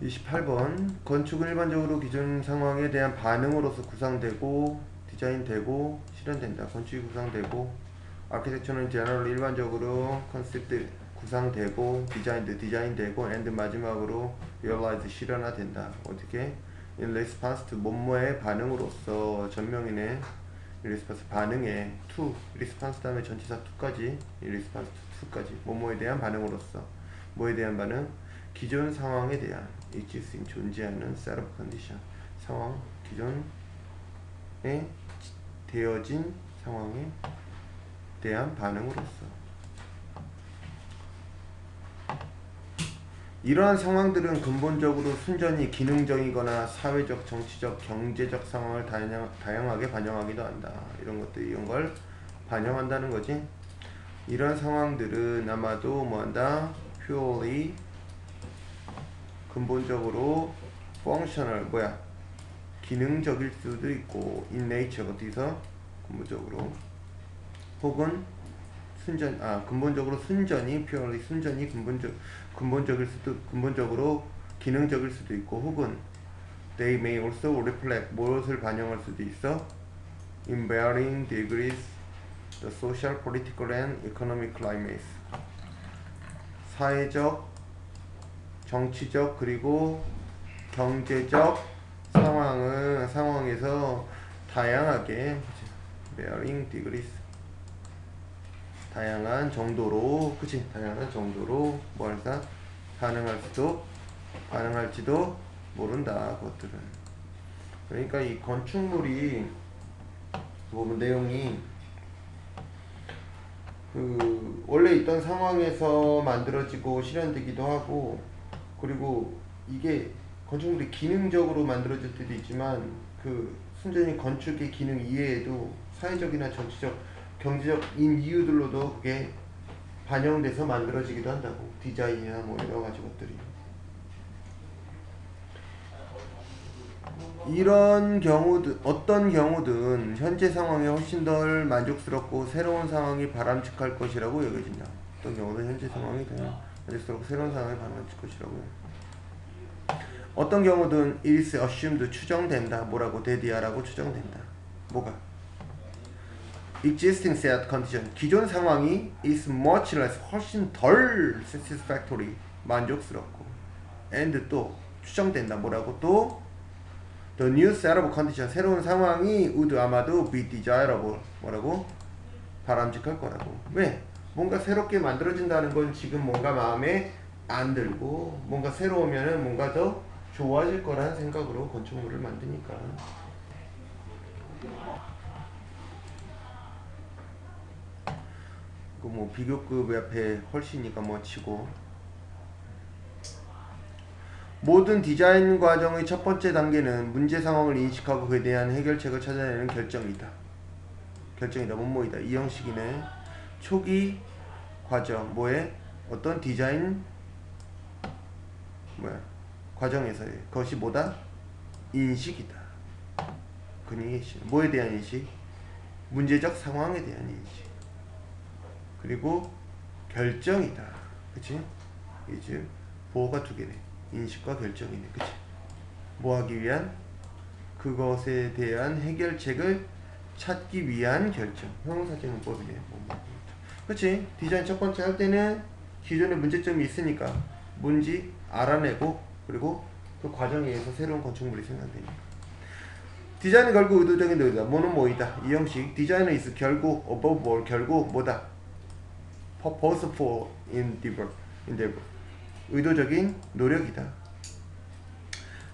28번 건축은 일반적으로 기존 상황에 대한 반응으로서 구상되고 디자인되고 실현된다. 건축이 구상되고 아키텍처는 제너럴 일반적으로 컨셉트 구상되고 디자인되고 and 마지막으로 realize 실현화된다. 어떻게? in response to 뭐뭐의 반응으로서 전명이네. in response 반응에 to response 다음에 전치사 to까지 in response to to까지 뭐뭐에 대한 반응으로서 뭐에 대한 반응? 기존 상황에 대한 existing 존재하는 set of condition 상황 기존에 되어진 상황에 대한 반응으로서 이러한 상황들은 근본적으로 순전히 기능적이거나 사회적, 정치적, 경제적 상황을 다양하게 반영하기도 한다. 이런 걸 반영한다는 거지. 이러한 상황들은 아마도 뭐한다? purely 근본적으로 functional 기능적일 수도 있고 in nature 어디서 근본적으로 혹은 근본적으로 순전히 purely 순전히 근본적으로 기능적일 수도 있고 혹은 they may also reflect 무엇을 반영할 수도 있어 in varying degrees the social, political and economic climates 사회적, 정치적 그리고 경제적 상황에서 다양하게 varying degrees 다양한 정도로 뭐할까 반응할지도 모른다. 그것들은 그러니까 이 건축물이 보면 내용이 원래 있던 상황에서 만들어지고 실현되기도 하고 그리고 이게 건축물이 기능적으로 만들어질 때도 있지만 순전히 건축의 기능 이외에도 사회적이나 정치적 경제적인 이유들로도 그게 반영돼서 만들어지기도 한다고 디자인이나 뭐 여러 가지 것들이 이런 경우든 어떤 경우든 현재 상황이 훨씬 덜 만족스럽고 새로운 상황이 바람직할 것이라고 여겨진다. 어떤 경우든 현재 상황이 더 만족스럽고 새로운 상황이 바람직할 것이라고 어떤 경우든 it is assumed 추정된다. 뭐라고? 대디아라고 추정된다. 뭐가? existing set condition 기존 상황이 is much less 훨씬 덜 satisfactory 만족스럽고 and 또 추정된다. 뭐라고? 또 the new set of condition 새로운 상황이 would 아마도 be desirable 뭐라고? 바람직할 거라고. 왜? 뭔가 새롭게 만들어진다는 건 지금 뭔가 마음에 안 들고 뭔가 새로우면은 뭔가 더 좋아질 거라는 생각으로 건축물을 만드니까. 뭐 비교급 앞에 훨씬이니까 뭐 치고 모든 디자인 과정의 첫 번째 단계는 문제 상황을 인식하고 그에 대한 해결책을 찾아내는 결정이다. 뭐뭐이다. 이 형식이네. 초기 과정 어떤 디자인 과정에서의 그것이 뭐다? 인식이다. 뭐에 대한 인식? 문제적 상황에 대한 인식. 그리고 결정이다. 그치? 이제 보호가 두 개네. 인식과 결정이네. 그치? 뭐 하기 위한? 그것에 대한 해결책을 찾기 위한 결정. 형용사제문법이네. 그치? 디자인 첫 번째 할 때는 기존에 문제점이 있으니까 뭔지 알아내고 그리고 그 과정에 의해서 새로운 건축물이 생산되니까. 디자인은 결국 의도적인 노력이다. 뭐는 뭐이다. 이 형식. 디자인은 is 결국 above all 결국 뭐다. purposeful endeavor. 의도적인 노력이다.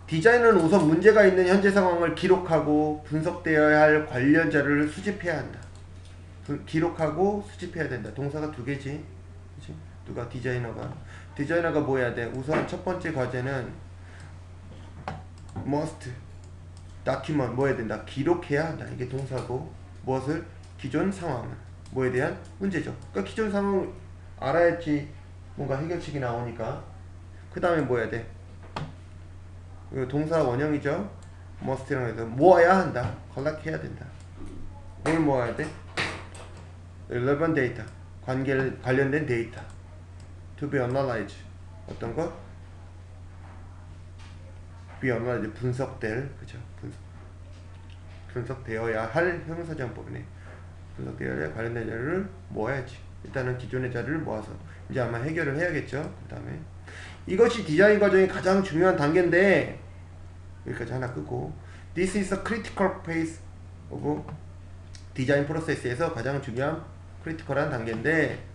디자인은 우선 문제가 있는 현재 상황을 기록하고 분석되어야 할 관련 자료를 수집해야 한다. 기록하고 수집해야 된다. 동사가 두 개지. 그치? 누가? 디자이너가 뭐 해야 돼? 우선 첫 번째 과제는 must document 뭐 해야 된다? 기록해야 한다. 이게 동사고 무엇을? 기존 상황을 뭐에 대한? 문제죠. 그러니까 기존 상황을 알아야지 뭔가 해결책이 나오니까 그 다음에 뭐 해야 돼? 이거 동사 원형이죠. must랑 해서 모아야 한다. collect 해야 된다. 뭘 모아야 돼? relevant data 관련된 데이터 to be analyzed 어떤 것? be analyzed 분석될 그죠? 분석되어야 할 형사정법이네. 분석되어야 관련된 자료를 모아야지. 일단은 기존의 자료를 모아서 이제 아마 해결을 해야겠죠. 그 다음에 이것이 디자인 과정의 가장 중요한 단계인데 여기까지 하나 끄고 This is a critical phase of 디자인 프로세스에서 가장 중요한 크리티컬한 단계인데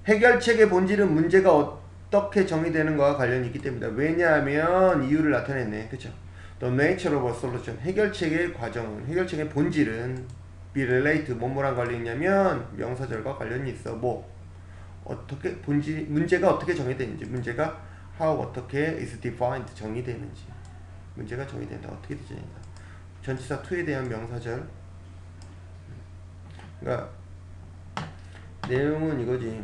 해결책의 본질은 문제가 어떻게 정의되는가와 관련이 있기 때문이다. 왜냐하면 이유를 나타냈네. 그쵸? The nature of a solution 해결책의 과정은 해결책의 본질은 be relate 뭐뭐랑 관련이 있냐면 명사절과 관련이 있어. 뭐 어떻게 문제가 어떻게 정의되는지 문제가 how 어떻게 is defined 정의되는지 문제가 정의된다. 어떻게 디자인된다. 전치사 to에 대한 명사절 그러니까 내용은 이거지.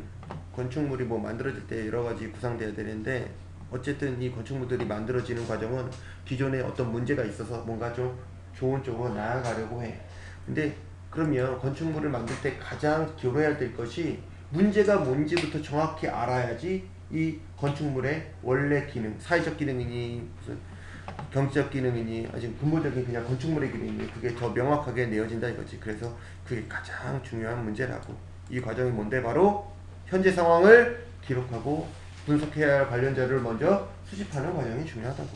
건축물이 뭐 만들어질 때 여러 가지 구상돼야 되는데 어쨌든 이 건축물들이 만들어지는 과정은 기존에 어떤 문제가 있어서 뭔가 좀 좋은 쪽으로 나아가려고 해. 근데 그러면 건축물을 만들 때 가장 기울여야 될 것이 문제가 뭔지부터 정확히 알아야지 이 건축물의 원래 기능, 사회적 기능이니 무슨 경제적 기능이니 아주 근본적인 그냥 건축물의 기능이니 그게 더 명확하게 내어진다 이거지. 그래서 그게 가장 중요한 문제라고. 이 과정이 뭔데 바로 현재 상황을 기록하고 분석해야 할 관련 자료를 먼저 수집하는 과정이 중요하다고.